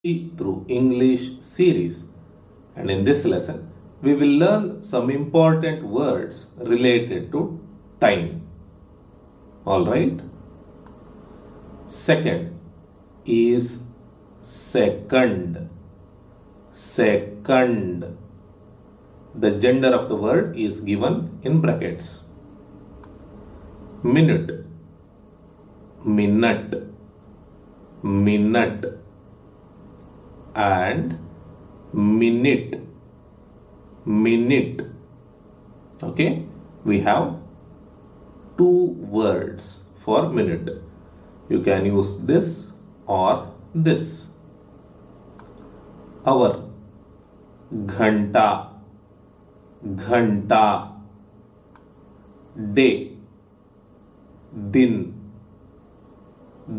through English series. And in this lesson, we will learn some important words related to time. Alright? Second is second. Second. The gender of the word is given in brackets. Minute. Minute. Minute. And minute. Minute. Okay, we have two words for minute. You can use this or this. Hour. Ghanta. Ghanta. Day. Din.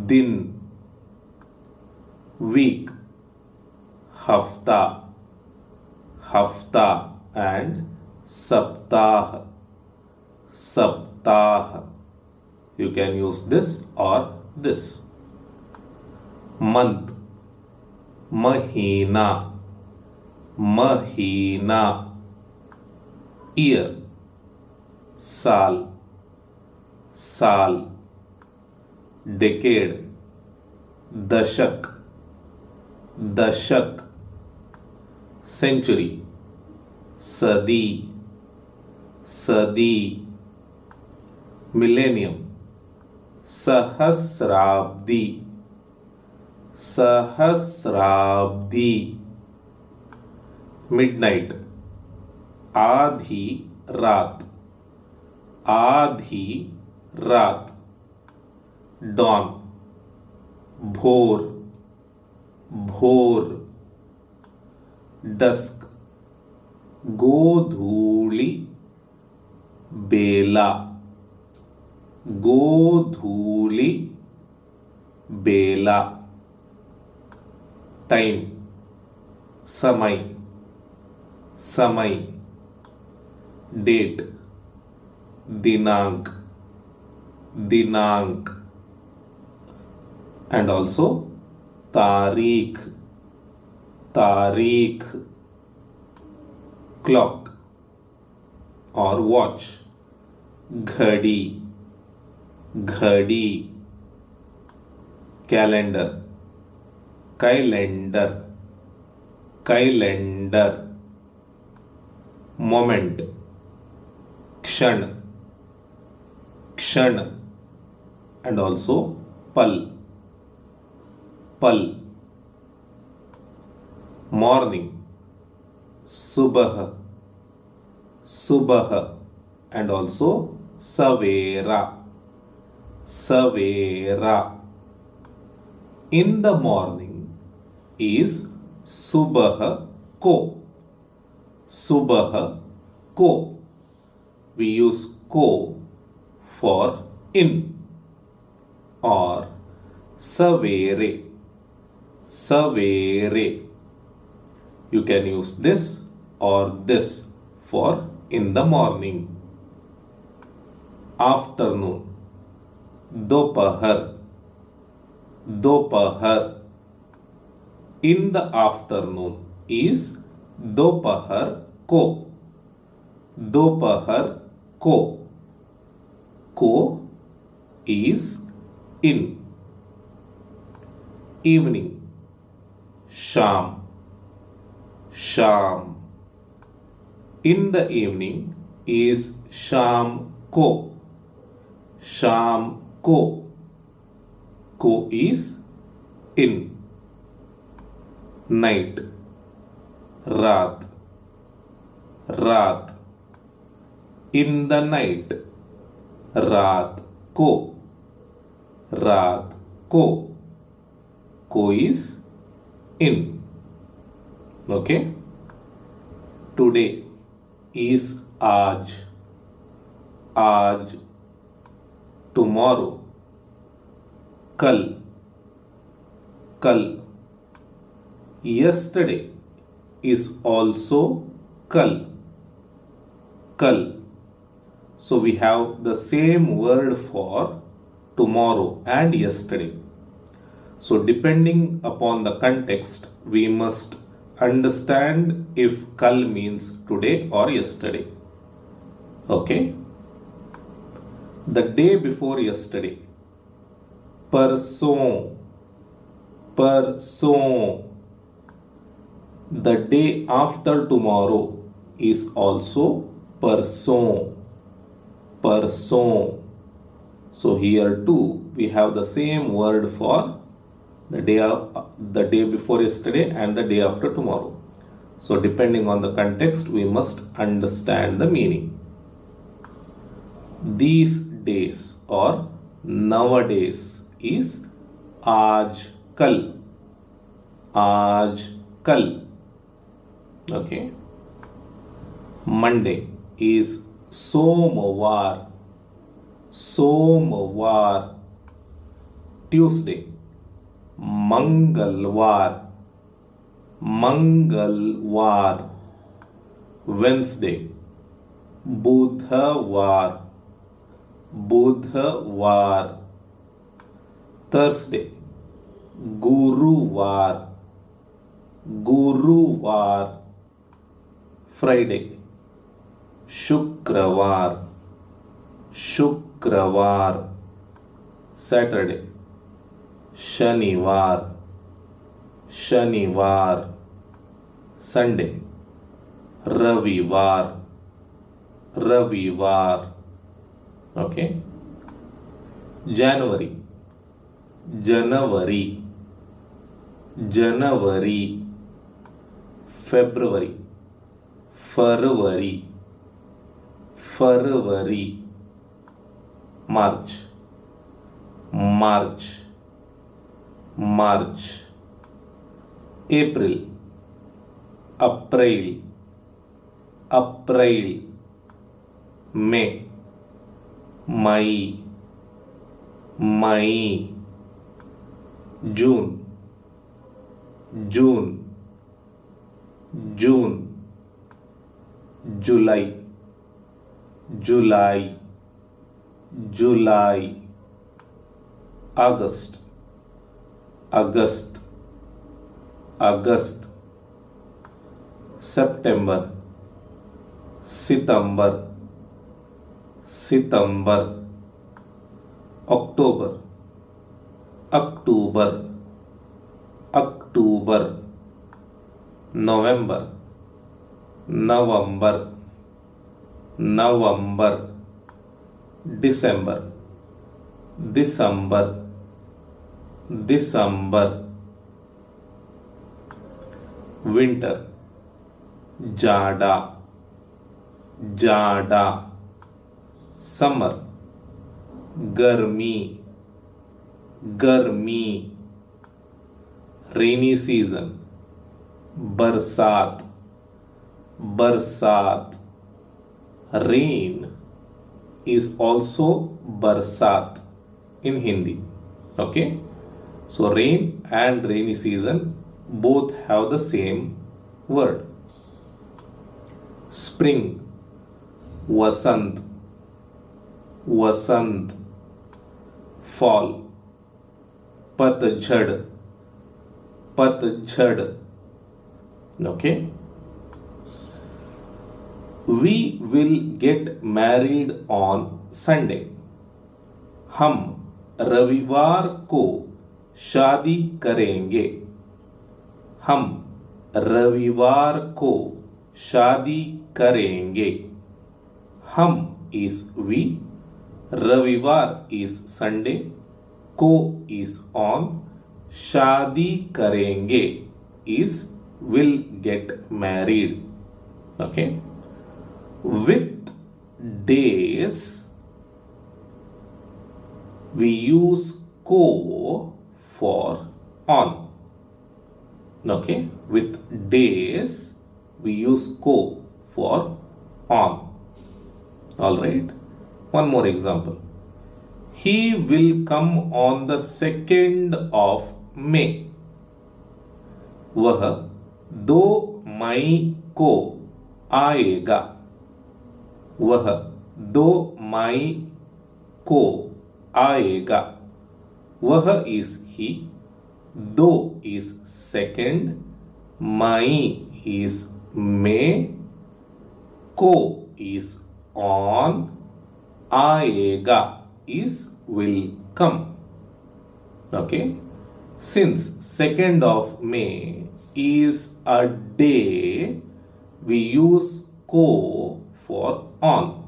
Din. Week. Hafta. Hafta. And saptah. Saptah. You can use this or this. Month. Mahina. Mahina. Year. Saal. Saal. Decade. Dashak. Dashak. Century. Sadi. Sadi. Millennium. Sahasrabdi. Sahasrabdi. Midnight. Aadhi raat. Aadhi raat. Dawn. Bhor. Bhor. Dusk. Godhuli. Bela. Godhuli. Bela. Time. Samay. Samay. Date. Dinank. Dinank. And also Tariq. Tariq. Clock or watch. Ghadi. Ghadi. Calendar. Calendar. Calendar. Moment. Kshan. Kshan. And also pal. Pal. Morning. Subah. Subah. And also Savera. Savera. In the morning is Subah ko. Subah ko. We use ko for in. Or Savere. Savere. You can use this or this for in the morning. Afternoon. Dopahar. Dopahar. In the afternoon is Dopahar ko. Dopahar ko. Ko is in. Evening. Sham. Sham. In the evening is Sham ko. Sham ko. Ko is in. Night. Raat. Raat. In the night. Raat ko. Raat ko. Ko is in. Okay. Today is aaj. Aaj. Tomorrow. Kal. Kal. Yesterday is also kal. Kal. So we have the same word for tomorrow and yesterday. So depending upon the context, we must understand if kal means today or yesterday. Okay? The day before yesterday. Parson. Parson. The day after tomorrow is also parson. Parson. So here too we have the same word for the day before yesterday and the day after tomorrow. So depending on the context, we must understand the meaning. These days or nowadays is aaj kal. Aaj kal. Okay. Monday is somvar. Somvar. Tuesday mangalvar. Mangalvar. Wednesday budhavar. Budhavar. Thursday guruvar. Guruvar. Friday शुक्रवार. शुक्रवार. Saturday शनिवार. शनिवार. Sunday रविवार. रविवार. Okay. January January. January. February February. February. March March. March. April April. April. May May. May. June June. June. July July. July. August August. August. September September. September. October October. October. November November. November. December December. December. Winter jada. Jada. Summer garmi. Garmi. Rainy season barsat. Barsat. Rain is also barsat in Hindi. Okay. So rain and rainy season both have the same word. Spring vasant. Vasant. Fall patjhad. Patjhad. Okay. We will get married on Sunday. हम रविवार को शादी करेंगे. हम रविवार को शादी करेंगे. हम is we. रविवार is Sunday. को is on. शादी करेंगे is will get married. Okay. With days we use ko for on. Okay. With days we use ko for on. All right. One more example. He will come on the 2nd of May. वह 2 मई को आएगा. वह 2 मई को आएगा. वह is he. 2 is 2nd. Mai is may. Ko is on. Aega is will come. Okay. Since 2nd of May is a day, we use ko for on.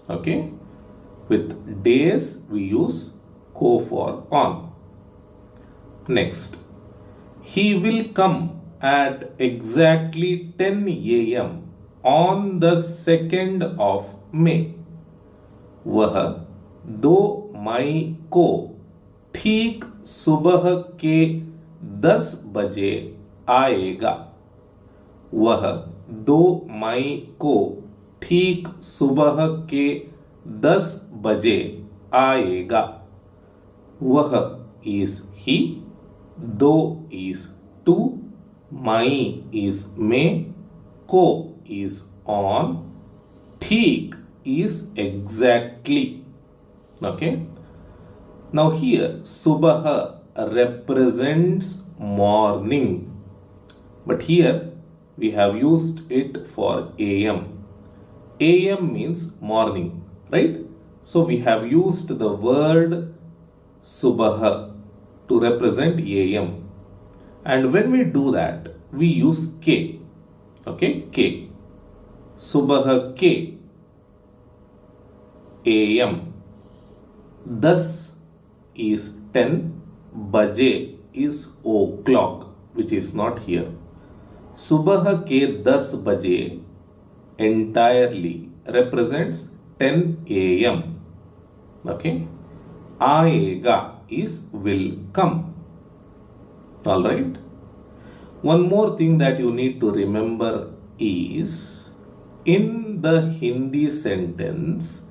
Okay. With days, we use ko for on. Next, he will come at exactly 10 a.m. on the 2nd of May. वह 2 मई को ठीक सुबह के 10 बजे आएगा. वह 2 मई को ठीक सुबह के 10 बजे आएगा. वह is he, 2 is 2, May is May, को is on, ठीक is exactly. Okay. Now here subah represents morning, but here we have used it for am. Am means morning, right? So we have used the word subah to represent am, and when we do that we use k. Okay, k. Subah ke am. Thus is 10, baje is o'clock, which is not here. Subah ke 10 baje entirely represents 10 am. Okay. Aega is will come. Alright. One more thing that you need to remember is in the Hindi sentence,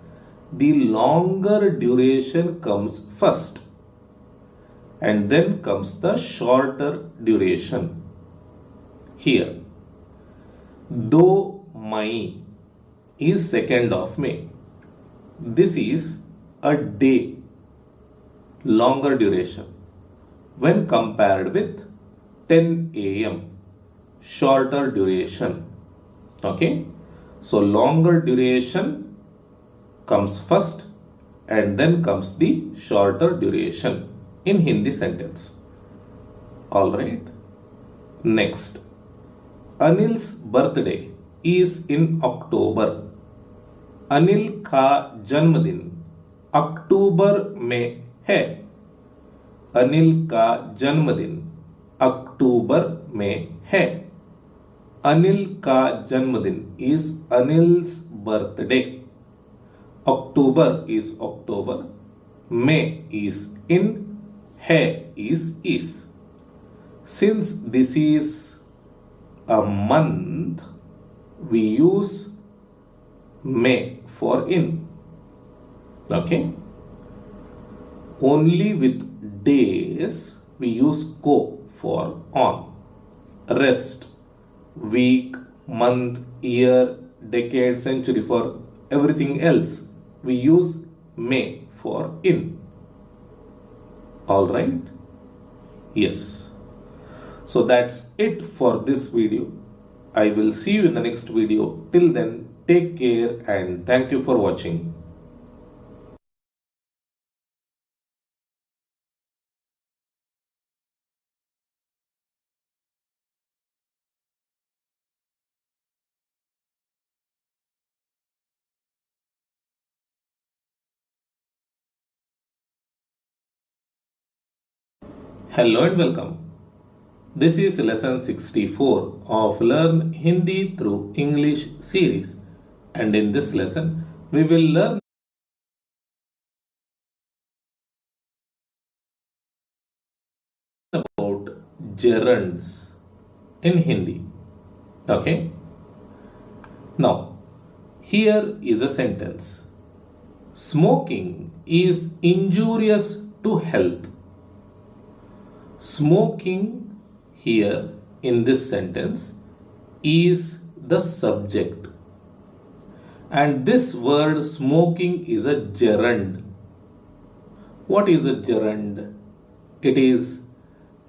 the longer duration comes first and then comes the shorter duration. Here, 2 Mai is 2nd of May. This is a day, longer duration, when compared with 10 am, shorter duration. Okay, so longer duration comes first and then comes the shorter duration in Hindi sentence. Alright. Next, Anil's birthday is in October. Anil का जन्मदिन अक्टूबर में है. अनिल का जन्मदिन अक्टूबर में है. अनिल का जन्मदिन is Anil's birthday. October is October. May is in. Hai is. Since this is a month, we use May for in. Okay. Only with days we use ko for on. Rest, week, month, year, decade, century, for everything else we use May for in. Alright? Yes. So that's it for this video. I will see you in the next video. Till then, take care and thank you for watching. Hello and welcome. This is lesson 64 of Learn Hindi through English series, and in this lesson we will learn about gerunds in Hindi. Okay. Now, here is a sentence. Smoking is injurious to health. Smoking here in this sentence is the subject, and this word smoking is a gerund. What is a gerund? It is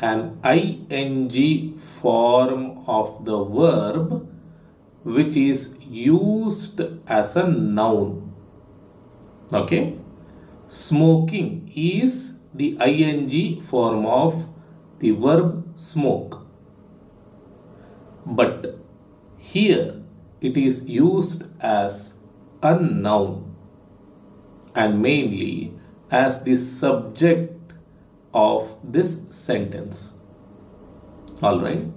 an ing form of the verb which is used as a noun. Okay, smoking is the ing form of the verb smoke, but here it is used as a noun and mainly as the subject of this sentence. All right.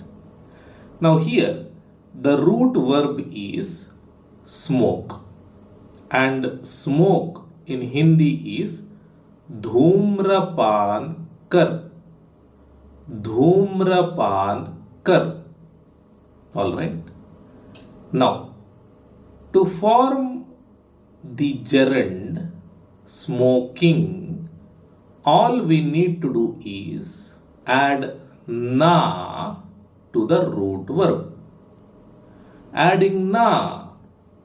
Now here the root verb is smoke, and smoke in Hindi is धूम्रपान कर. धूम्रपान कर. All right. Now, to form the gerund smoking, all we need to do is add na to the root verb. Adding na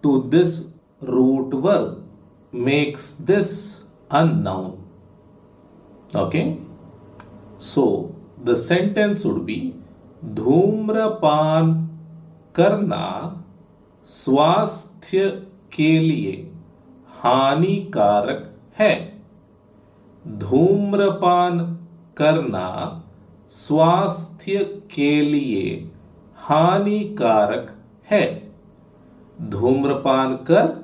to this root verb makes this a noun. Okay? So, the sentence would be धूम्रपान करना स्वास्थ्य के लिए हानिकारक है. धूम्रपान करना स्वास्थ्य के लिए हानिकारक है. धूम्रपान कर,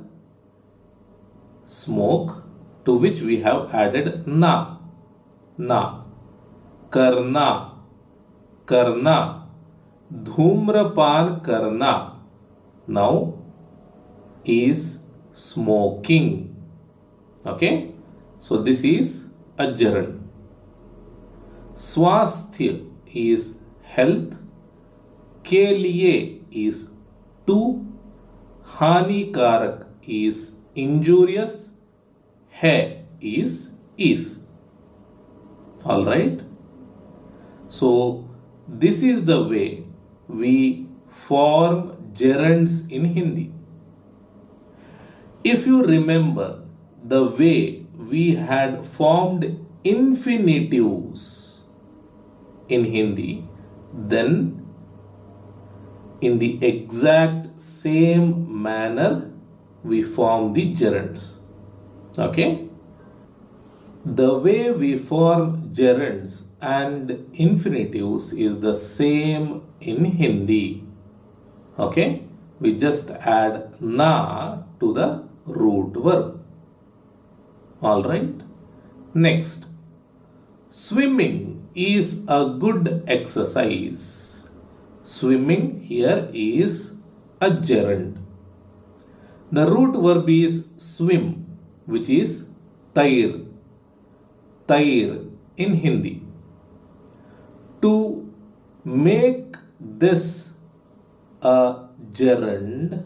smoke, to which we have added na. Na. करना. करना. धूम्रपान करना now is smoking. Okay, so this is a gerund. स्वास्थ्य is health, के लिए is to, हानिकारक is injurious, है is. All right. So this is the way we form gerunds in Hindi. If you remember the way we had formed infinitives in Hindi, then in the exact same manner we form the gerunds. Okay? The way we form gerunds and infinitives is the same in Hindi. Okay, we just add na to the root verb. All right. Next, swimming is a good exercise. Swimming here is a gerund. The root verb is swim, which is tair. Tair in Hindi. To make this a gerund,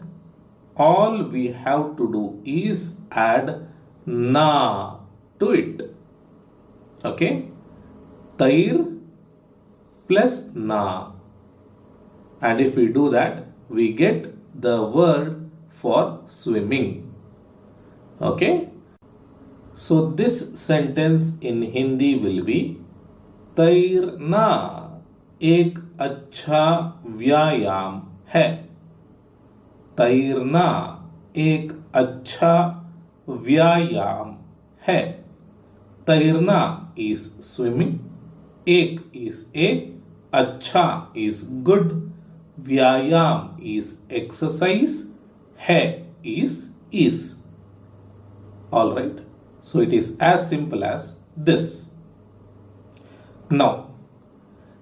all we have to do is add na to it. Okay? Tair plus na. And if we do that, we get the word for swimming. Okay? So this sentence in Hindi will be तैरना एक अच्छा व्यायाम है. तैरना एक अच्छा व्यायाम है. तैरना is swimming, एक is a, अच्छा is good, व्यायाम is exercise, है is. All right. So it is as simple as this. Now,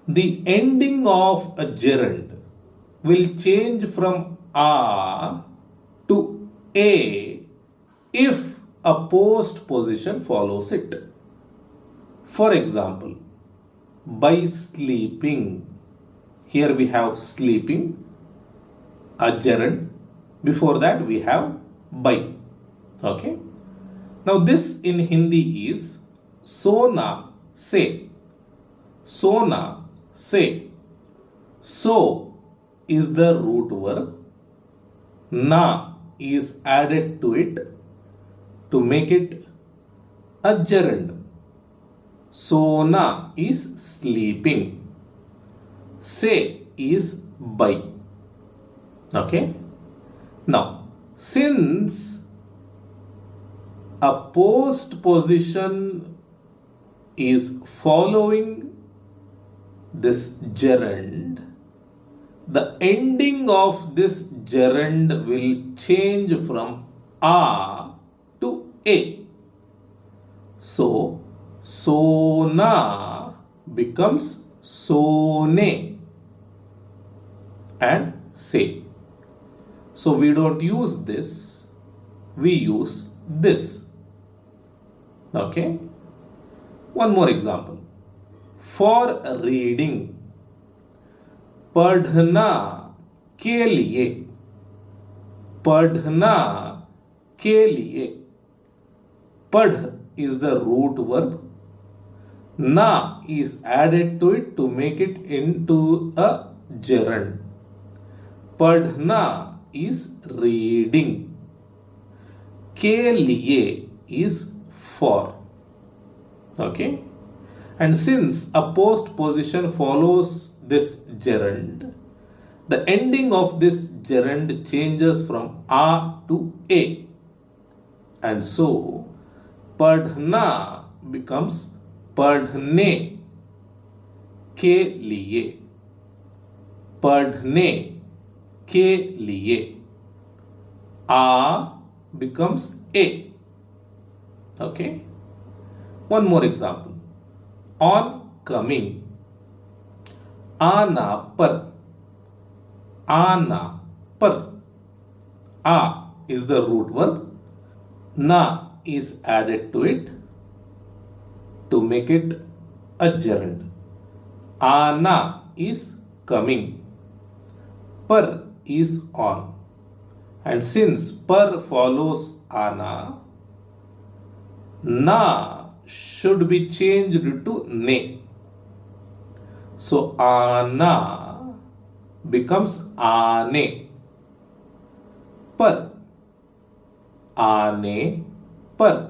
the ending of a gerund will change from a to a if a postposition follows it. For example, by sleeping. Here we have sleeping, a gerund. Before that we have by. Okay. Now this in Hindi is sona se. Sona se. So is the root verb. Na is added to it to make it a gerund. Sona is sleeping. Say is by. Okay. Now, since a post position is following this gerund, the ending of this gerund will change from a to a. So, sona becomes sone and say. So, we don't use this, we use this. Okay. One more example. For reading, पढ़ना के लिए, पढ़ना के लिए, पढ़ is the root verb, na is added to it to make it into a gerund. पढ़ना is reading, के लिए is for. Okay. And since a post position follows this gerund, the ending of this gerund changes from a to a. And so, पढ़ना becomes पढ़ने के लिए, पढ़ने के लिए. A becomes a. Okay. One more example. On coming, आना पर, आना पर. A is the root verb, na is added to it to make it a gerund. Ana is coming, par is on, and since par follows ana, na should be changed to ne. So ana becomes aane, par, aane par.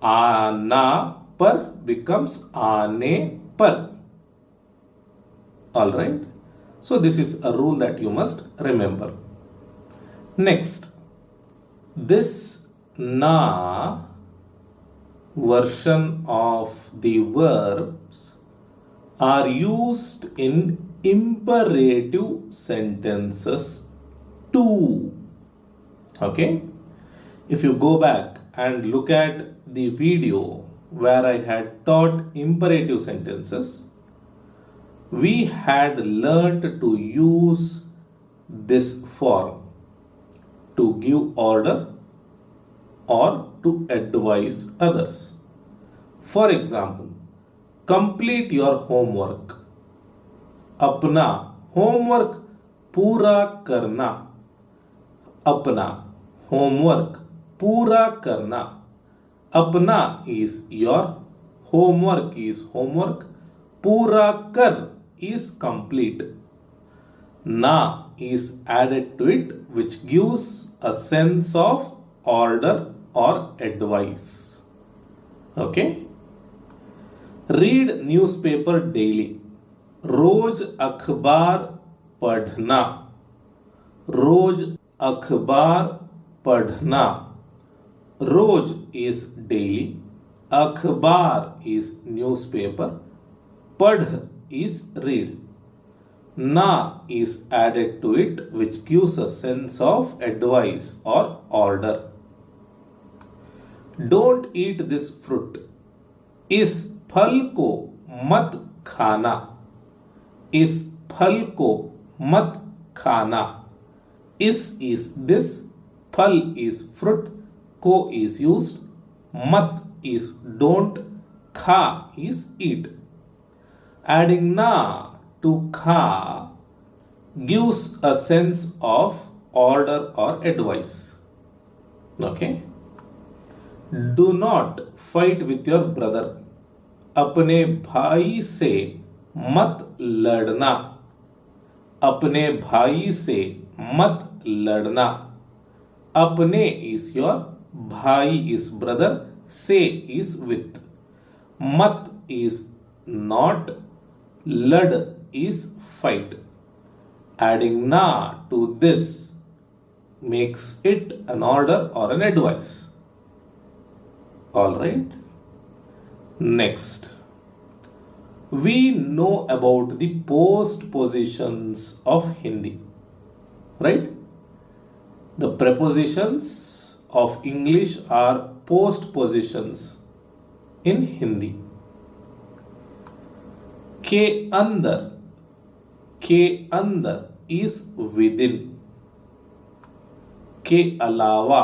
Ana par becomes aane par. Alright. So this is a rule that you must remember. Next, this na version of the verbs are used in imperative sentences too. Okay. If you go back and look at the video where I had taught imperative sentences, we had learnt to use this form to give order or to advise others. For example, complete your homework. अपना homework पूरा करना. अपना homework पूरा करना. अपना is your, homework is homework, पूरा कर is complete. Na is added to it, which gives a sense of order or advice. Okay. Read newspaper daily. रोज अखबार पढ़ना. रोज अखबार पढ़ना. रोज is daily. अखबार is newspaper. पढ़ is read. Na is added to it, which gives a sense of advice or order. Don't eat this fruit. इस फल को मत खाना. इस फल को मत खाना. Is this, phal is fruit, ko is used, mat is don't, kha is eat. Adding na to kha gives a sense of order or advice. Okay. Do not fight with your brother. अपने भाई से मत लड़ना. अपने भाई से मत लड़ना. अपने is your, भाई is brother, से is with. मत is not, Lad is fight. Adding na to this makes it an order or an advice. Alright. Next. We know about the postpositions of Hindi. Right? The prepositions of English are postpositions in Hindi. के अंदर is within. के अलावा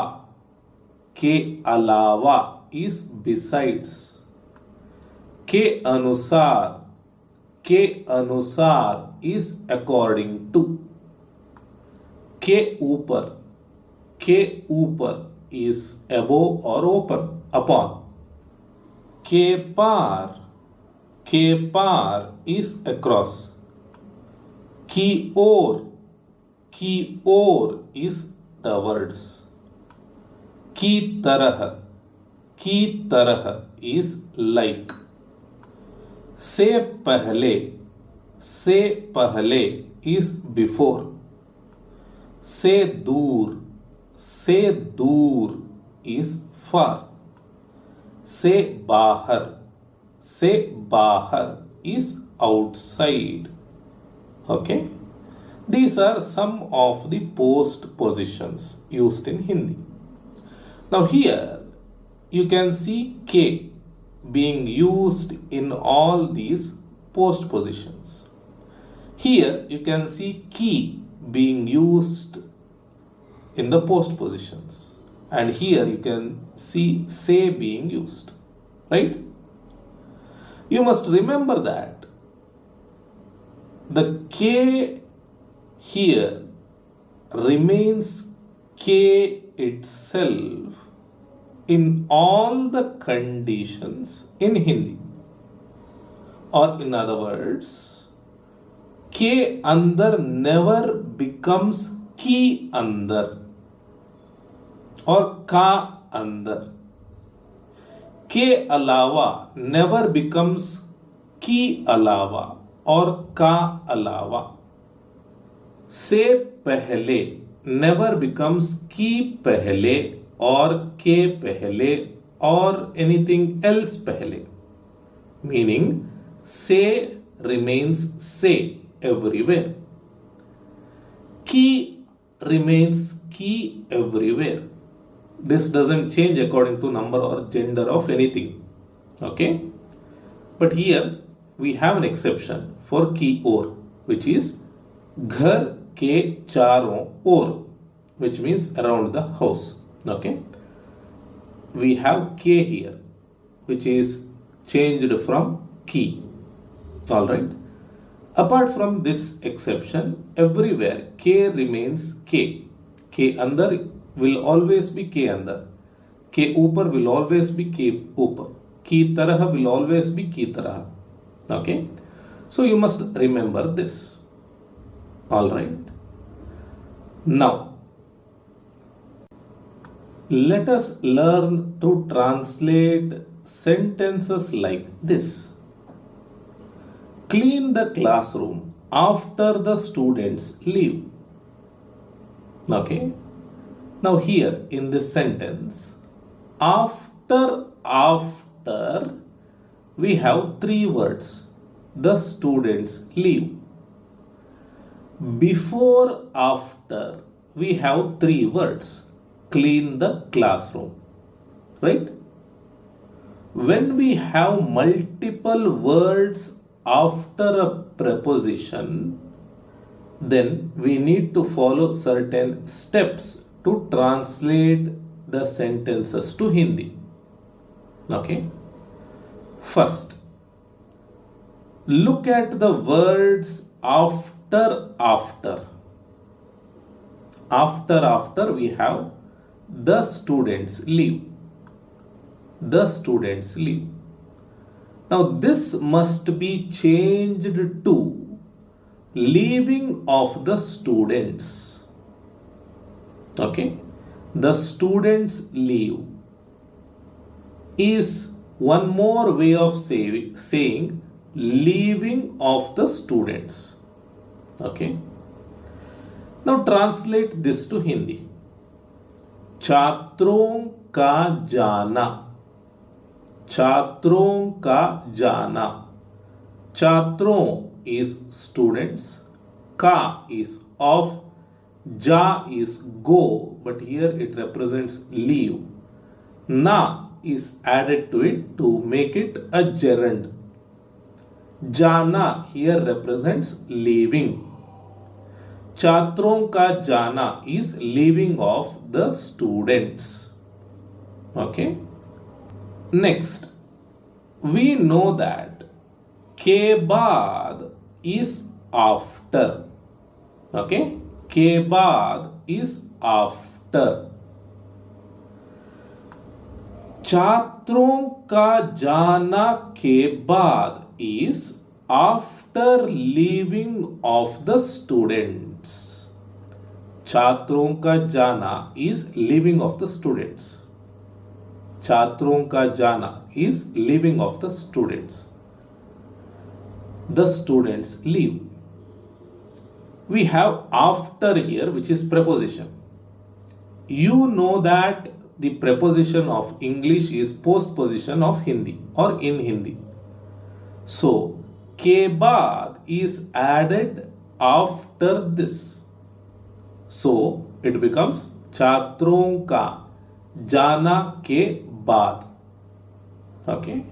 is besides. के अनुसार is according to. के ऊपर is above or upon. के पार is across. की ओर is towards. की तरह is like. से पहले is before. से दूर is far. से बाहर is outside. Okay. These are some of the postpositions used in Hindi. Now here you can see K being used in all these postpositions. Here you can see ki being used in the postpositions. And here you can see se being used. Right? You must remember that the K here remains K itself in all the conditions in Hindi. Or in other words, K andar never becomes ki andar or ka andar. के अलावा never becomes की अलावा और का अलावा. से पहले never becomes की पहले और के पहले or anything else पहले. Meaning, से remains से everywhere. की remains की everywhere. This doesn't change according to number or gender of anything. Okay? But here we have an exception for ki or, which is ghar ke charon or, which means around the house. Okay? We have k here, which is changed from ki. Alright? Apart from this exception, everywhere k remains k. K andar will always be के अंदर. के ऊपर will always be के ऊपर. की तरह will always be की तरह. Okay? So you must remember this. Alright. Now, let us learn to translate sentences like this. Clean the classroom after the students leave. Okay? Now here in this sentence, after we have three words. The students leave. Before after we have three words. Clean the classroom. Right? When we have multiple words after a preposition, then we need to follow certain steps to translate the sentences to Hindi. Okay? First, look at the words after. After we have the students leave. The students leave. Now this must be changed to leaving of the students. Okay, the students leave is one more way of saying leaving of the students. Okay. Now translate this to Hindi. छात्रों का जाना, छात्रों का जाना. छात्रों is students, का is of, ja is go, but here it represents leave. Na is added to it to make it a gerund. Jana here represents leaving. छात्रों का जाना is leaving of the students. Okay. Next, we know that के बाद is after. Okay. के बाद is after. छात्रों का जाना के बाद is after leaving of the students. छात्रों का जाना is leaving of the students. छात्रों का जाना is leaving of the students. The students leave. We have after here, which is preposition. You know that the preposition of English is postposition of Hindi or in Hindi. So, के बाद is added after this. So, it becomes छात्रों का जाना के बाद. Okay.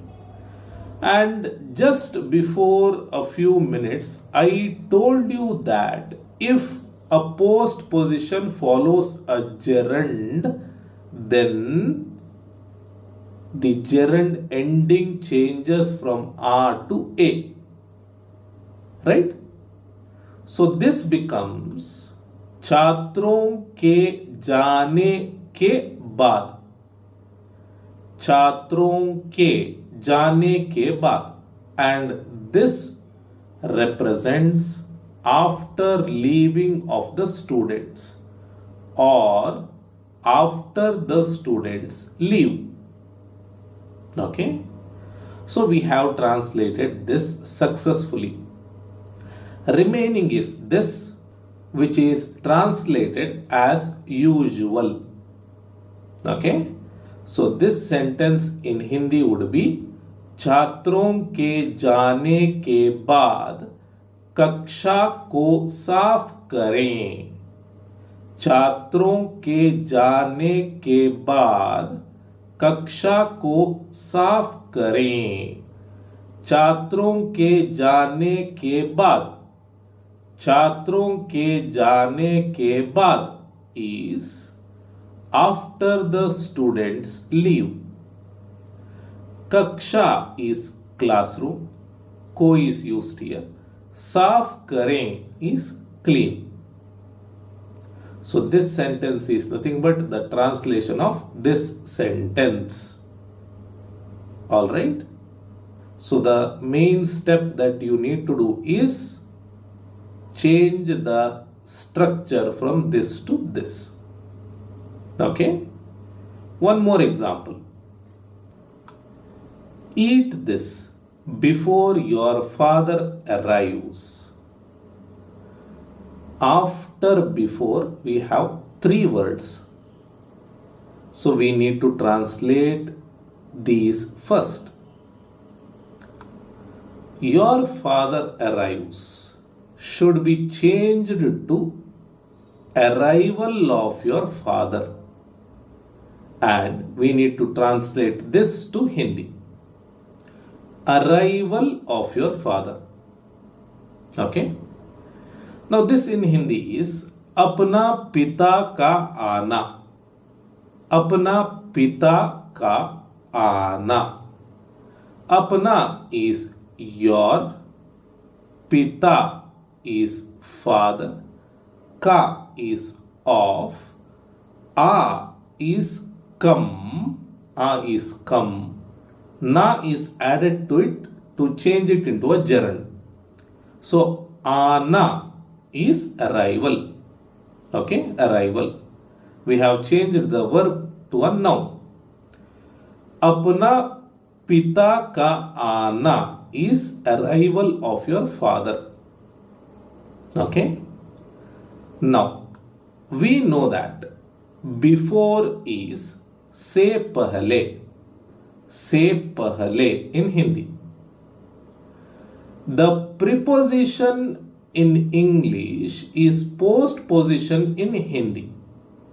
And just before a few minutes, I told you that if a postposition follows a gerund, then the gerund ending changes from R to A. Right? So this becomes छात्रों के जाने के बाद. छात्रों के जाने के बाद, and this represents after leaving of the students or after the students leave. Okay, so we have translated this successfully. Remaining is this, which is translated as usual. Okay, so this sentence in Hindi would be छात्रों के जाने के बाद कक्षा को साफ करें. छात्रों के जाने के बाद कक्षा को साफ करें. छात्रों के जाने के बाद. छात्रों के जाने के बाद is after the students leave. कक्षा is classroom. को is used here. साफ करें is clean. So this sentence is nothing but the translation of this sentence. Alright. So the main step that you need to do is change the structure from this to this. Okay. One more example. Eat this before your father arrives. After before we have three words. So we need to translate these first. Your father arrives should be changed to arrival of your father. And we need to translate this to Hindi. Arrival of your father. Okay. Now this in Hindi is अपना पिता का आना. अपना पिता का आना. अपना is your, pita is father, ka is of, a is come, na is added to it to change it into a gerund. So ana is arrival. Okay, arrival. We have changed the verb to a noun. अपना पिता का आना is arrival of your father. Okay. Now, we know that before is se pahle. Se pahle in Hindi. The preposition in English is postposition in Hindi.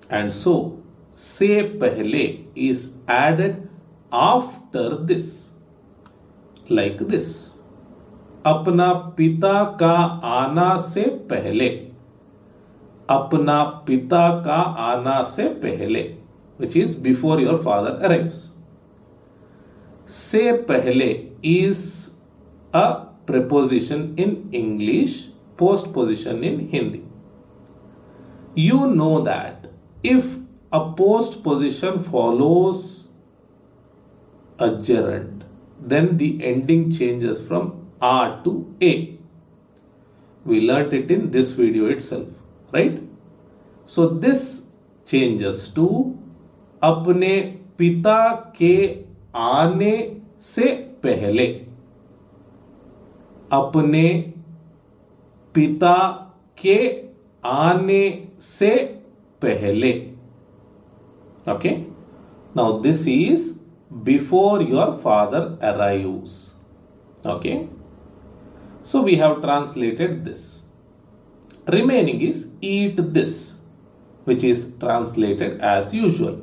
And so, se pahle is added after this. Like this. अपना पिता का आना से पहले. अपना पिता का आना से पहले, which is before your father arrives. Se pehle is a preposition in English, postposition in Hindi. You know that if a postposition follows a gerund, then the ending changes from A to A. We learnt it in this video itself, right? So this changes to अपने पिता के आने से पहले. अपने पिता के आने से पहले. Okay? Now this is before your father arrives. Okay? So we have translated this. Remaining is eat this, which is translated as usual.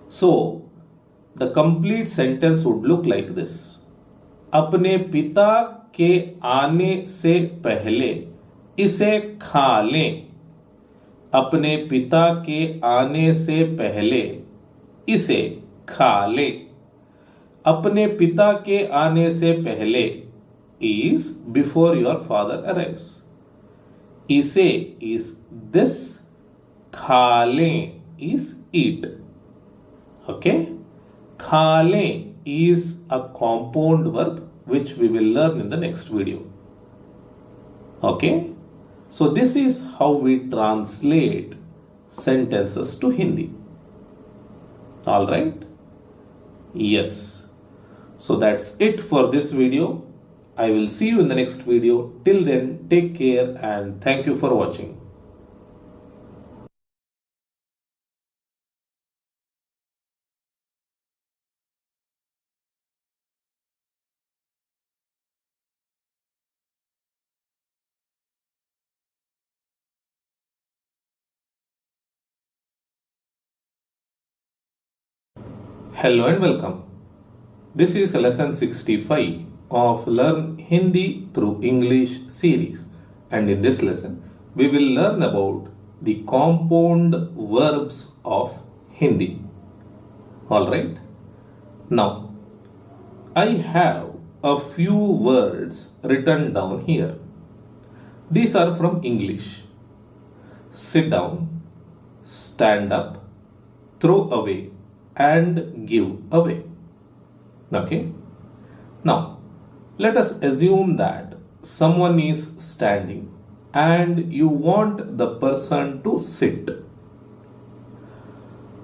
So the complete sentence would look like this. अपने पिता के आने से पहले इसे खा लें. अपने पिता के आने से पहले इसे खा लें. अपने पिता के आने से पहले is before your father arrives. इसे is this. खा लें is eat. Okay? खा लें is a compound verb which we will learn in the next video. Okay? So this is how we translate sentences to Hindi. Alright? Yes. So that's it for this video. I will see you in the next video. Till then, take care and thank you for watching. Hello and welcome. This is lesson 65 of Learn Hindi through English series, and in this lesson we will learn about the compound verbs of Hindi. Alright, now I have a few words written down here. These are from English. Sit down, stand up, throw away, and give away. Okay? Now, let us assume that someone is standing and you want the person to sit.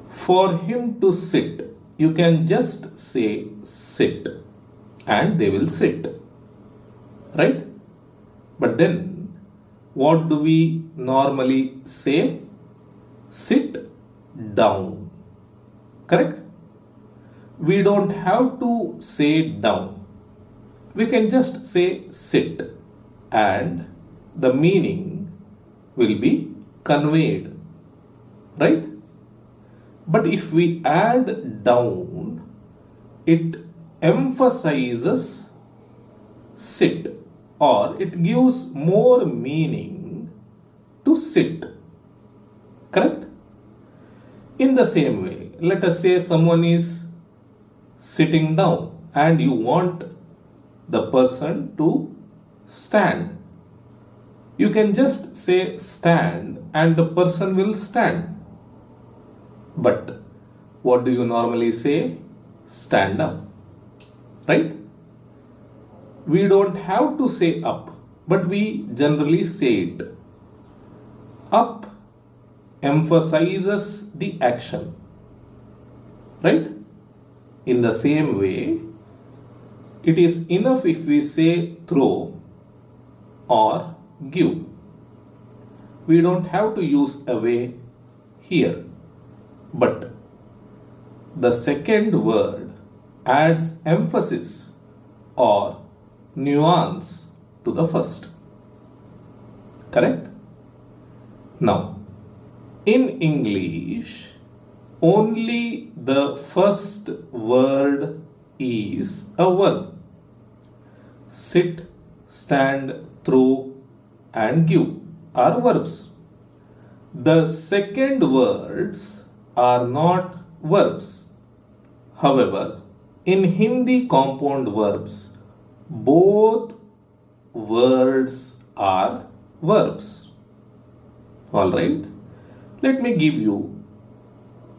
For him to sit, you can just say sit and they will sit. Right? But then, what do we normally say? Sit down. Correct? We don't have to say down. We can just say sit and the meaning will be conveyed. Right? But if we add down, it emphasizes sit or it gives more meaning to sit. Correct? In the same way, let us say someone is sitting down and you want the person to stand. You can just say stand and the person will stand. But what do you normally say? Stand up. Right? We don't have to say up, but we generally say it. Up emphasizes the action. Right? In the same way, It is enough if we say throw or give. We don't have to use away here. But the second word adds emphasis or nuance to the first. Correct? Now, in English, only the first word is a verb. Sit, stand, throw, and give are verbs. The second words are not verbs. However, in Hindi compound verbs, both words are verbs. Alright, let me give you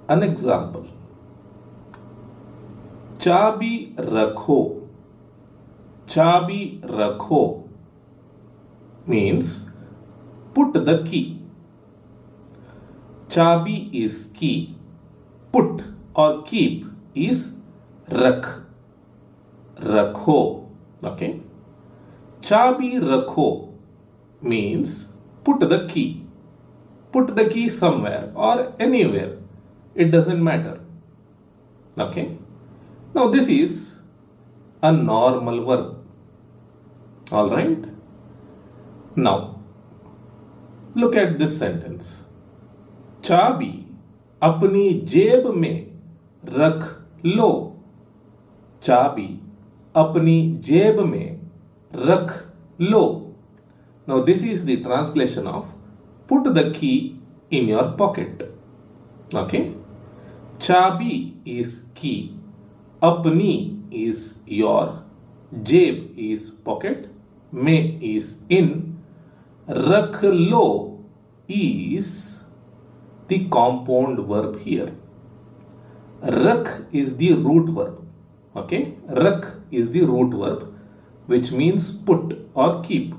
an example. चाबी रखो. चाबी रखो means put the key. Chabi is key. Put or keep is rakh. Rakho. Okay. Chabi rakho means put the key. Put the key somewhere or anywhere. It doesn't matter. Okay. Now this is a normal verb. Alright. Now look at this sentence. चाबी अपनी जेब में रख लो. चाबी अपनी जेब में रख लो. Now this is the translation of put the key in your pocket. Okay. Chabi is key. Apni is your. Jeb is pocket. Mein is in. Rakh lo is the compound verb here. Rakh is the root verb. Okay. Rakh is the root verb which means put or keep.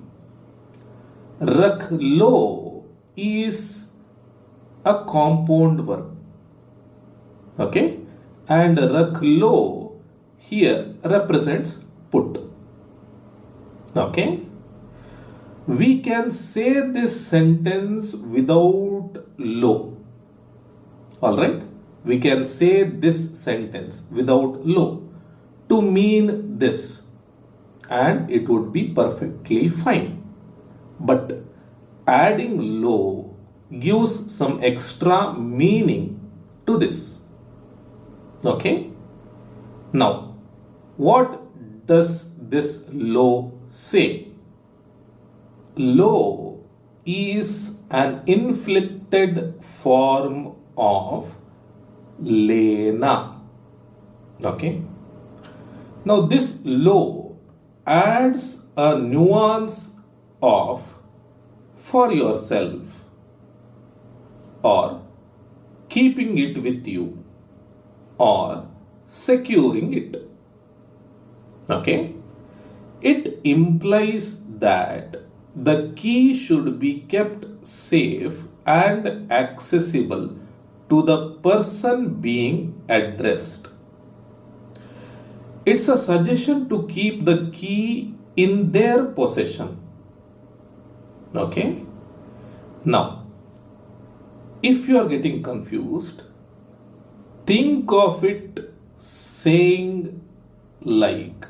Rakh lo is a compound verb. Okay. And rakh lo here represents put. Okay. We can say this sentence without lo. Alright? We can say this sentence without lo to mean this, and it would be perfectly fine. But adding lo gives some extra meaning to this. Okay? Now, what does this lo say? Lo is an inflected form of lena. Okay. Now this lo adds a nuance of for yourself or keeping it with you or securing it. Okay. It implies that the key should be kept safe and accessible to the person being addressed. It's a suggestion to keep the key in their possession. Okay? Now, if you are getting confused, think of it saying like,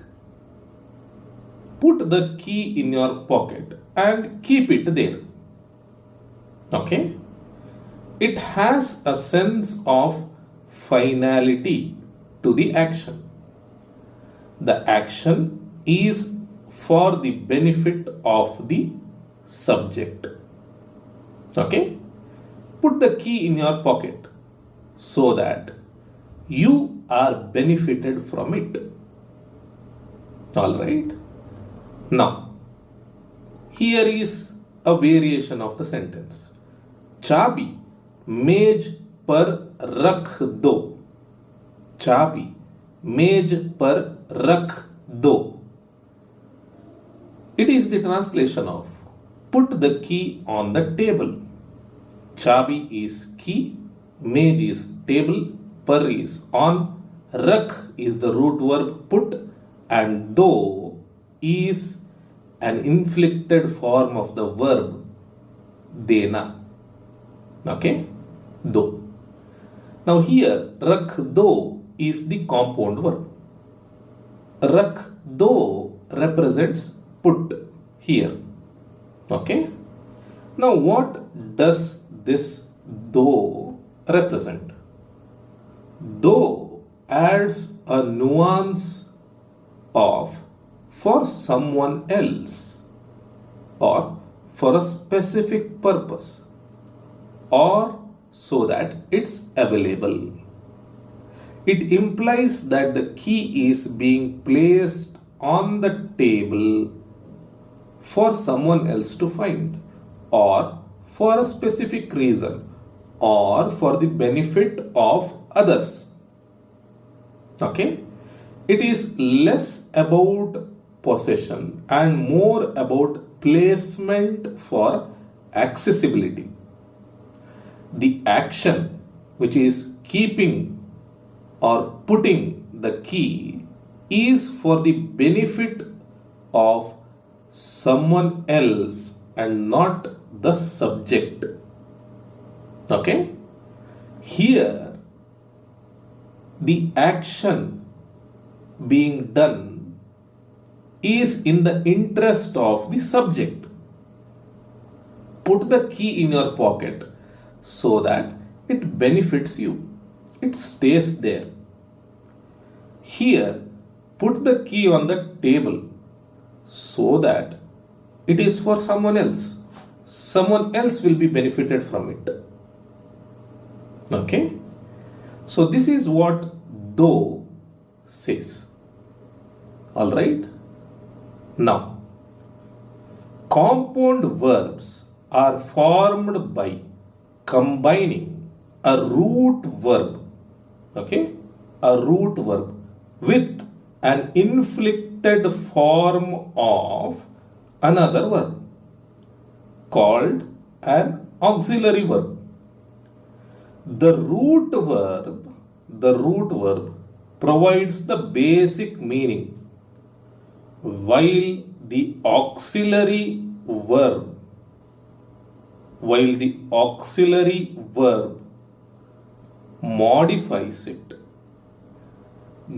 put the key in your pocket and keep it there. Okay? It has a sense of finality to the action. The action is for the benefit of the subject. Okay? Put the key in your pocket so that you are benefited from it. Alright? Now, here is a variation of the sentence. चाबी मेज पर रख दो. चाबी मेज पर रख दो. It is the translation of put the key on the table. Chabi is key, mej is table, par is on, rakh is the root verb put, and though is an inflected form of the verb dena. Okay? Though. Now here, rakh do is the compound verb. Rakh do represents put here. Okay? Now what does this do represent? Do adds a nuance of for someone else or for a specific purpose or so that it's available. It implies that the key is being placed on the table for someone else to find or for a specific reason or for the benefit of others. Okay? It is less about possession and more about placement for accessibility. The action which is keeping or putting the key is for the benefit of someone else and not the subject. Okay? Here, the action being done is in the interest of the subject. Put the key in your pocket so that it benefits you. It stays there. Here, put the key on the table so that it is for someone else. Someone else will be benefited from it. Okay? So this is what do says. Alright? Now, compound verbs are formed by combining a root verb, okay, a root verb with an inflected form of another verb called an auxiliary verb. The root verb provides the basic meaning, while the auxiliary verb modifies it,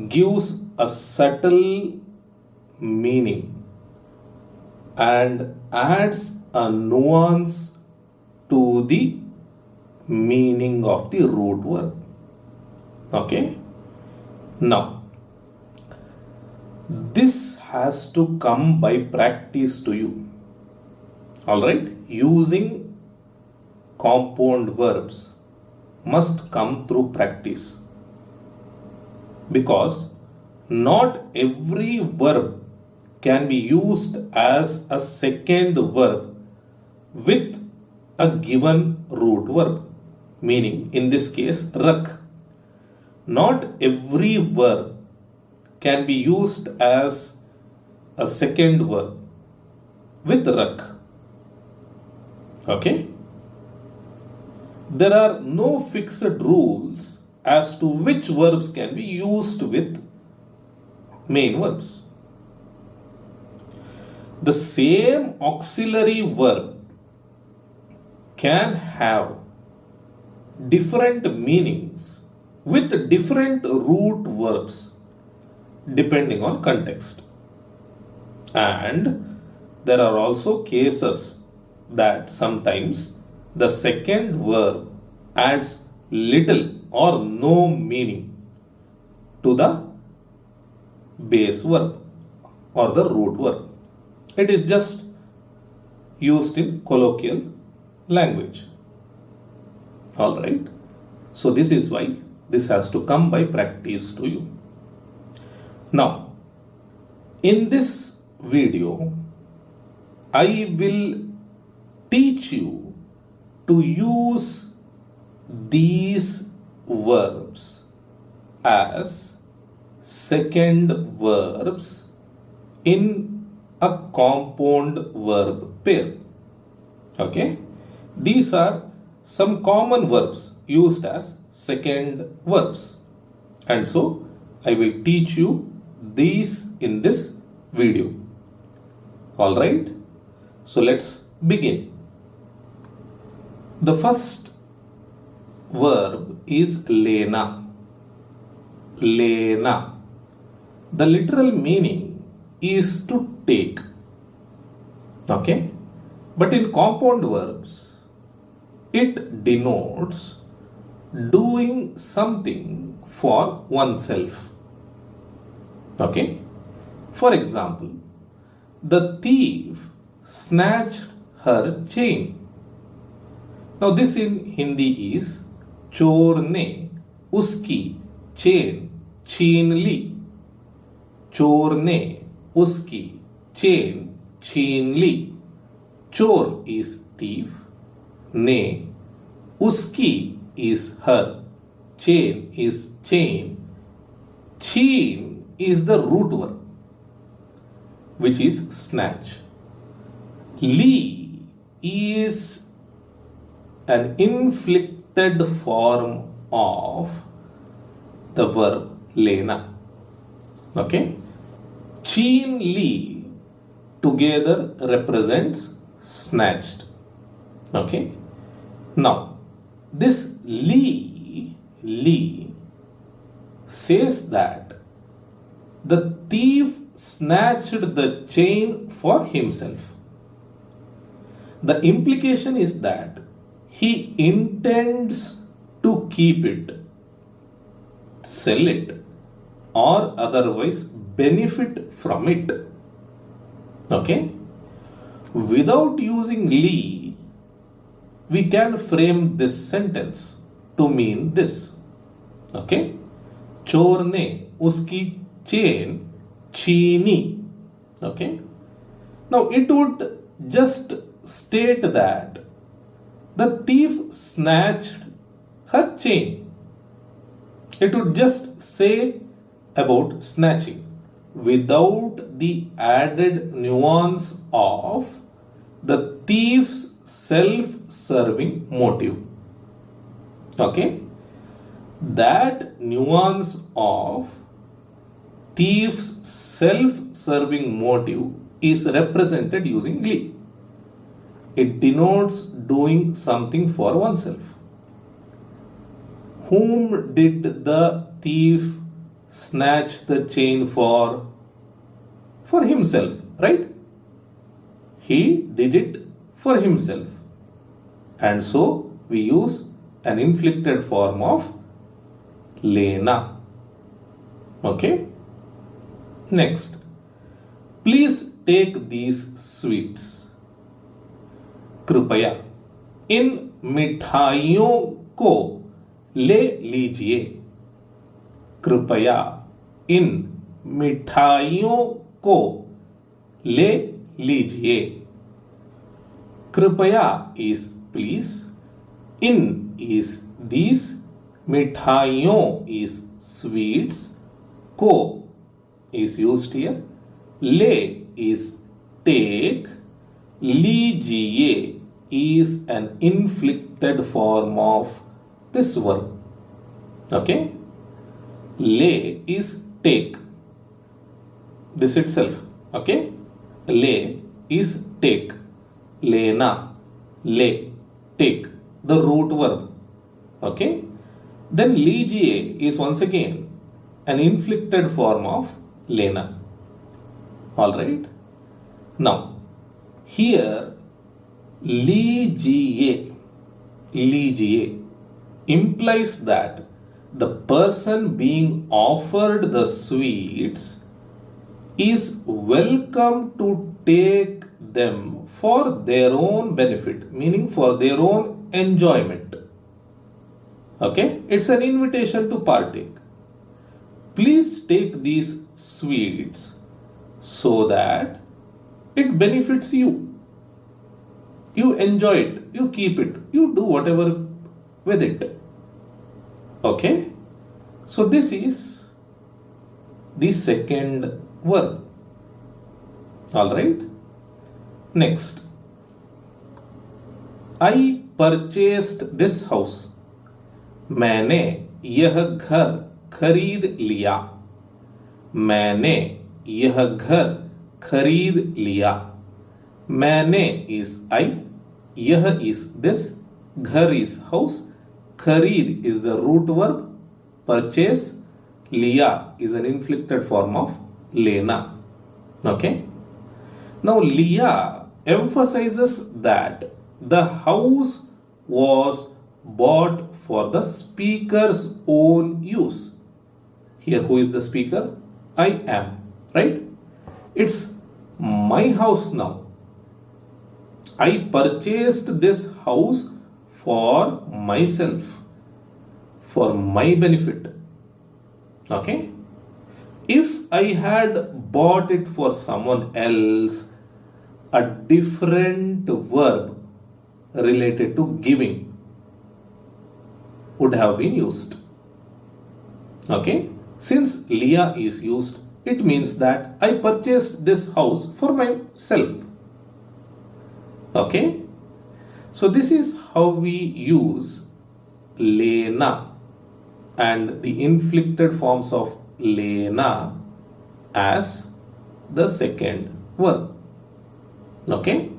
gives a subtle meaning, and adds a nuance to the meaning of the root verb. Okay? Now, this has to come by practice to you. Alright? Using compound verbs must come through practice. Because not every verb can be used as a second verb with a given root verb. Meaning, in this case, rakh. Not every verb can be used as a second verb with rakh. Okay? There are no fixed rules as to which verbs can be used with main verbs. The same auxiliary verb can have different meanings with different root verbs depending on context. And there are also cases that sometimes the second verb adds little or no meaning to the base verb or the root verb. It is just used in colloquial language. Alright. So this is why this has to come by practice to you. Now, in this video, I will teach you to use these verbs as second verbs in a compound verb pair. Okay? These are some common verbs used as second verbs. And so, I will teach you these in this video. Alright, so let's begin. The first verb is lena. Lena. The literal meaning is to take. Okay? But in compound verbs, it denotes doing something for oneself. Okay? For example, the thief snatched her chain. Now this in Hindi is चोर ने उसकी chain छीन ली. चोर ने उसकी chain छीन ली. चोर is thief. Ne, uski is her. Chain is chain. Cheen is the root verb, which is snatch. Li is an inflicted form of the verb lena. Okay? Cheen li together represents snatched. Okay? Now, this li says that the thief snatched the chain for himself. The implication is that he intends to keep it, sell it, or otherwise benefit from it. Okay? Without using li, we can frame this sentence to mean this. Okay? चोर ने उसकी chain छीनी. Okay? Now it would just state that the thief snatched her chain. It would just say about snatching without the added nuance of the thief's self-serving motive. Okay? That nuance of thief's self-serving motive is represented using li. It denotes doing something for oneself. Whom did the thief snatch the chain for? For himself, right? He did it for himself. And so we use an inflected form of lena. Okay? Next, please take these sweets. कृपया इन मिठाइयों को ले लीजिए. कृपया इन मिठाइयों को ले लीजिए. कृपया is please, in is these, मिठाइयों is sweets, को is used here, ले is take, लीजिए is an inflected form of this verb. Okay? Le is take. This itself. Okay? Le is take. Lena. Le. Take. The root verb. Okay? Then लीजिए is once again an inflected form of lena. Alright? Now, here, लीजिए implies that the person being offered the sweets is welcome to take them for their own benefit, meaning for their own enjoyment. Okay? It's an invitation to partake. Please take these sweets so that it benefits you. You enjoy it, you keep it, you do whatever with it. Okay? So this is the second verb. Alright? Next. I purchased this house. मैंने यह घर खरीद लिया. मैंने यह घर खरीद लिया. मैंने is I, यह is this, घर is house, खरीद is the root verb, purchase, लिया is an inflected form of लेना. Okay. Now लिया emphasizes that the house was bought for the speaker's own use. Here, who is the speaker? I am, right? It's my house now. I purchased this house for myself, for my benefit. Okay? If I had bought it for someone else, a different verb related to giving would have been used. Okay? Since liya is used, it means that I purchased this house for myself. Okay? So this is how we use lena and the inflected forms of lena as the second verb. Okay?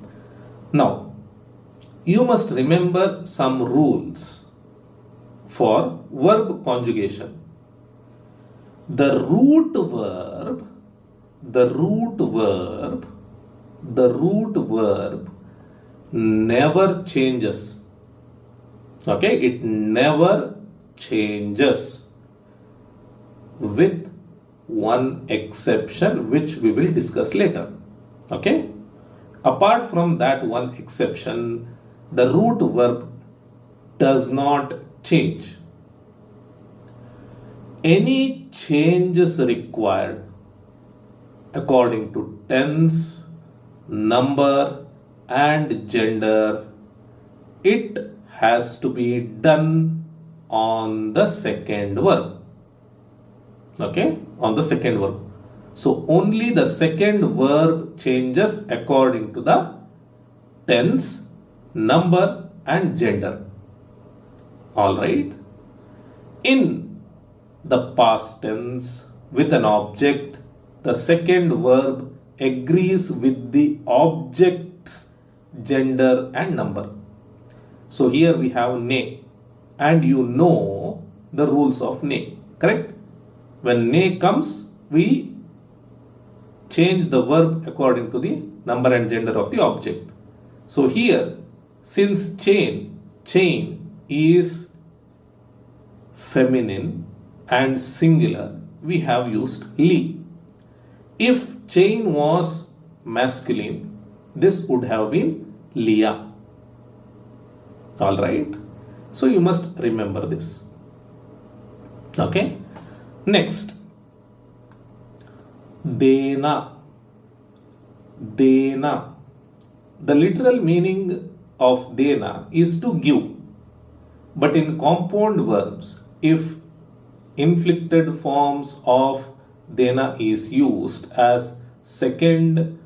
Now, you must remember some rules for verb conjugation. The root verb never changes. Okay, it never changes, with one exception which we will discuss later. Okay, apart from that one exception, the root verb does not change. Any changes required according to tense, number and gender, it has to be done on the second verb. Okay, on the second verb. So only the second verb changes according to the tense, number and gender. All right. In the past tense with an object, the second verb agrees with the object's gender and number. So here we have ne, and you know the rules of ne, correct? When ne comes, we change the verb according to the number and gender of the object. So here, since chain is feminine and singular, we have used li. If chain was masculine, this would have been liya. All right. So you must remember this. Okay. Next, dena. The literal meaning of dena is to give. But in compound verbs, if inflected forms of dena is used as second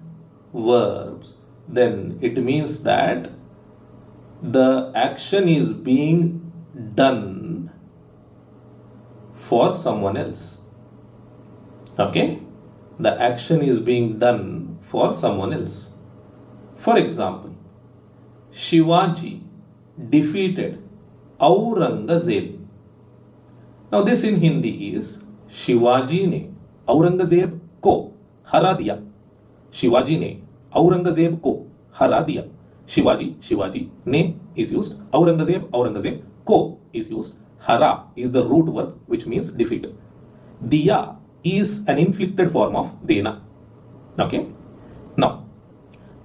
verbs, then it means that the action is being done for someone else. Okay? The action is being done for someone else. For example, Shivaji defeated Aurangzeb. Now this in Hindi is Shivaji ने औरंगजेब को हरा दिया. शिवाजी ने औरंगजेब को हरा दिया. शिवाजी ने is used. Aurangzeb को is used. हरा is the root verb which means defeat. दिया is an inflected form of देना. Okay. Now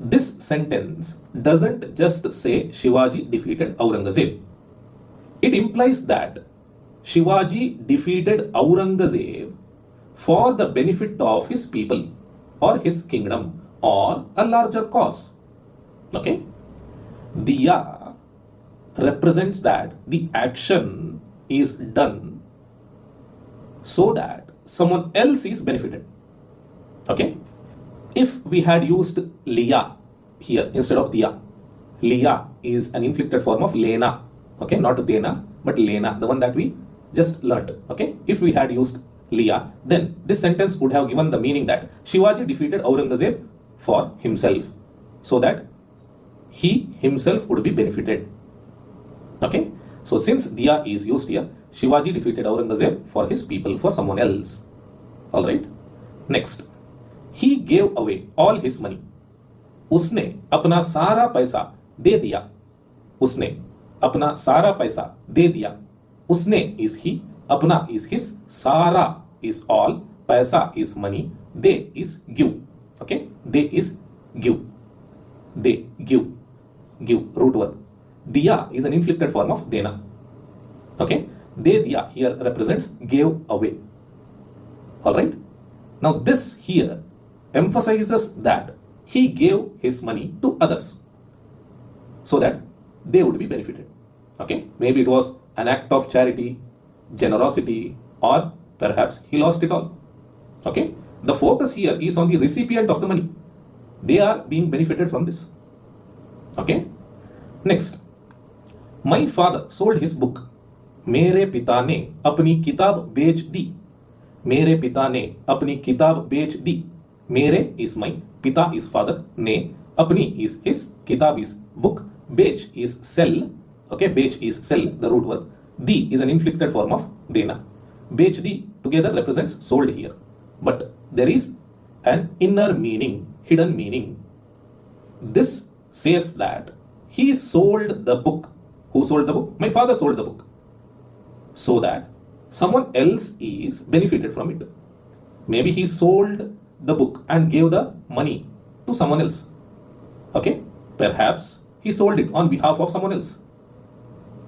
this sentence doesn't just say Shivaji defeated Aurangzeb. It implies that Shivaji defeated Aurangzeb for the benefit of his people or his kingdom or a larger cause. Okay? Diya represents that the action is done so that someone else is benefited. Okay? If we had used liya here instead of diya, liya is an inflected form of lena. Okay? Not dena, but lena, the one that we just learnt. Okay? If we had used liya, then this sentence would have given the meaning that Shivaji defeated Aurangzeb for himself, so that he himself would be benefited. Okay, so since diya is used here, Shivaji defeated Aurangzeb for his people, for someone else. All right. Next, he gave away all his money. उसने अपना सारा पैसा दे दिया. उसने अपना सारा पैसा दे दिया. उसने is he, अपना is his, सारा is all, पैसा is money, they is give. Okay, they is give. They give. Give, root word. Diya is an inflected form of dena. Okay, de diya here represents gave away. All right. Now this here emphasizes that he gave his money to others so that they would be benefited. Okay, maybe it was an act of charity, generosity, or perhaps he lost it all. Okay, the focus here is on the recipient of the money. They are being benefited from this. Okay, next, my father sold his book. मेरे पिता ने अपनी किताब बेच दी. मेरे पिता ने अपनी किताब बेच दी. मेरे is my, पिता is father, ने, अपनी is his, किताब is book, बेच is sell. Okay, बेच is sell, the root word. The is an inflected form of देना. बेच दी together represents sold here. But there is an inner meaning, hidden meaning. This says that he sold the book. Who sold the book? My father sold the book, so that someone else is benefited from it. Maybe he sold the book and gave the money to someone else. Okay, perhaps he sold it on behalf of someone else.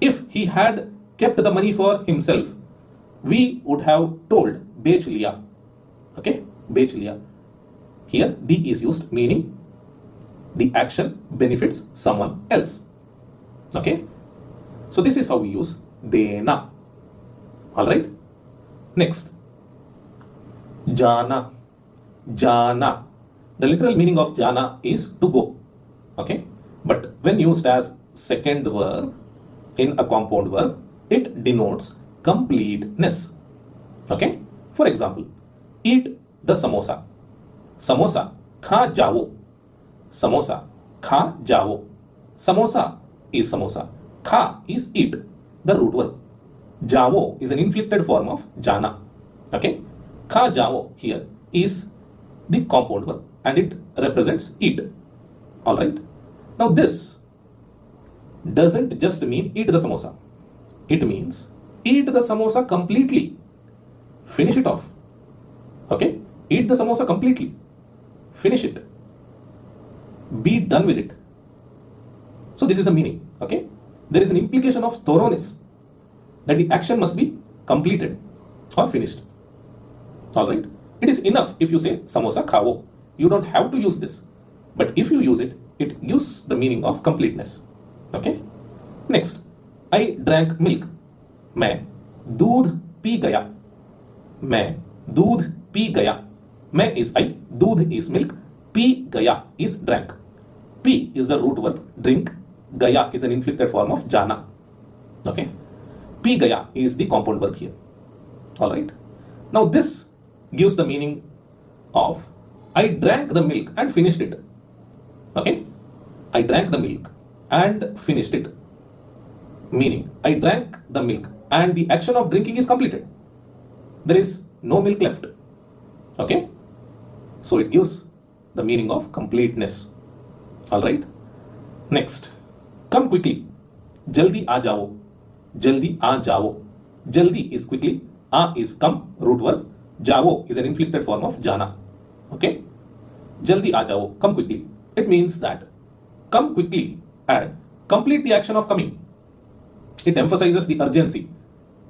If he had kept the money for himself, we would have told bech liya. Okay, bech liya. Here the is used, meaning the action benefits someone else. Okay, so this is how we use dena. All right. Next, jana. Jana. The literal meaning of jana is to go. Okay, but when used as second verb in a compound verb, it denotes completeness. Okay, for example, eat the samosa. Samosa, kha jao. Samosa, kha jao. Samosa is samosa. Kha is eat, the root word. Jao is an inflected form of jana. Okay, kha jao here is the compound verb and it represents eat. All right. Now this doesn't just mean eat the samosa. It means eat the samosa completely. Finish it off. Okay, eat the samosa completely. Finish it. Be done with it. So this is the meaning. Okay, there is an implication of thoroughness, that the action must be completed or finished. All right. It is enough if you say samosa khao. You don't have to use this. But if you use it, it gives the meaning of completeness. Okay. Next, I drank milk. मैं दूध P गया. मैं दूध P गया. मैं is I, दूध is milk, P गया is drank. Pee is the root verb, drink. Gaya is an inflected form of jana. Okay. Pee gaya is the compound verb here. All right. Now this gives the meaning of I drank the milk and finished it. Okay. I drank the milk and finished it. Meaning I drank the milk and the action of drinking is completed. There is no milk left. Okay. So it gives the meaning of completeness. All right. Next, come quickly. Jaldi aa jao. Jaldi aa jao. Jaldi is quickly. A is come, root verb. Jao is an inflected form of jana. Okay. Jaldi aa jao. Come quickly. It means that come quickly and complete the action of coming. It emphasizes the urgency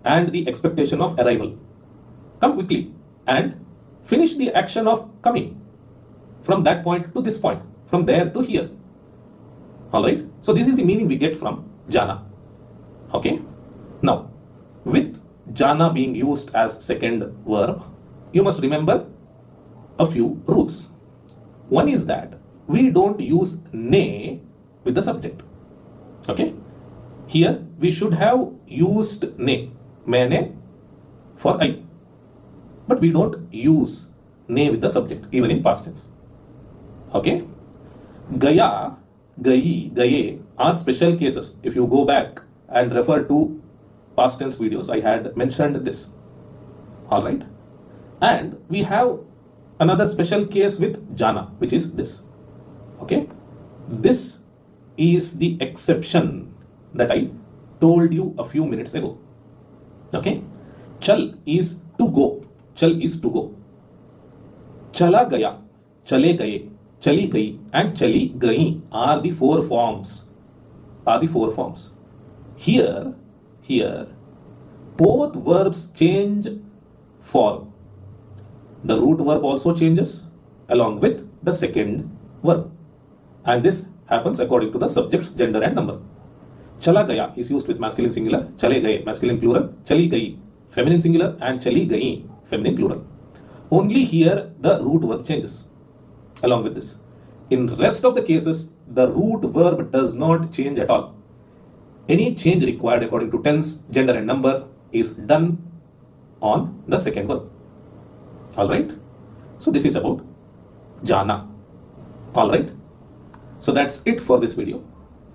and the expectation of arrival. Come quickly and finish the action of coming from that point to this point, from there to here. All right. So this is the meaning we get from jana. Okay. Now, with jana being used as second verb, you must remember a few rules. One is that we don't use ne with the subject. Okay. Here we should have used ne, maine, for I. but we don't use ne with the subject even in past tense. Okay? Gaya, gayi, gaye are special cases. If you go back and refer to past tense videos, I had mentioned this. Alright? And we have another special case with jana, which is this. Okay? This is the exception that I told you a few minutes ago. Okay? Chal is to go. Chal is to go. Chala gaya, chale gaye, chali gayi, and chali gayi are the four forms. Here, both verbs change form. The root verb also changes along with the second verb. And this happens according to the subject's gender and number. Chala gaya is used with masculine singular, chale gaye masculine plural, chali gayi feminine singular, and chali gayi feminine plural. Only here the root verb changes along with this. In rest of the cases, the root verb does not change at all. Any change required according to tense, gender, and number is done on the second verb. Alright? So this is about jana. Alright? So that's it for this video.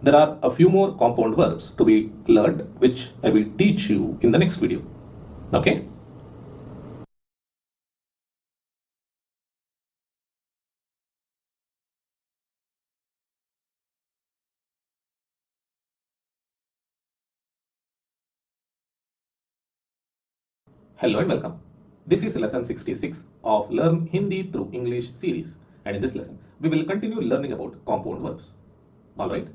There are a few more compound verbs to be learned, which I will teach you in the next video. Okay? Hello and welcome. This is lesson 66 of Learn Hindi through English series. And in this lesson, we will continue learning about compound verbs. Alright?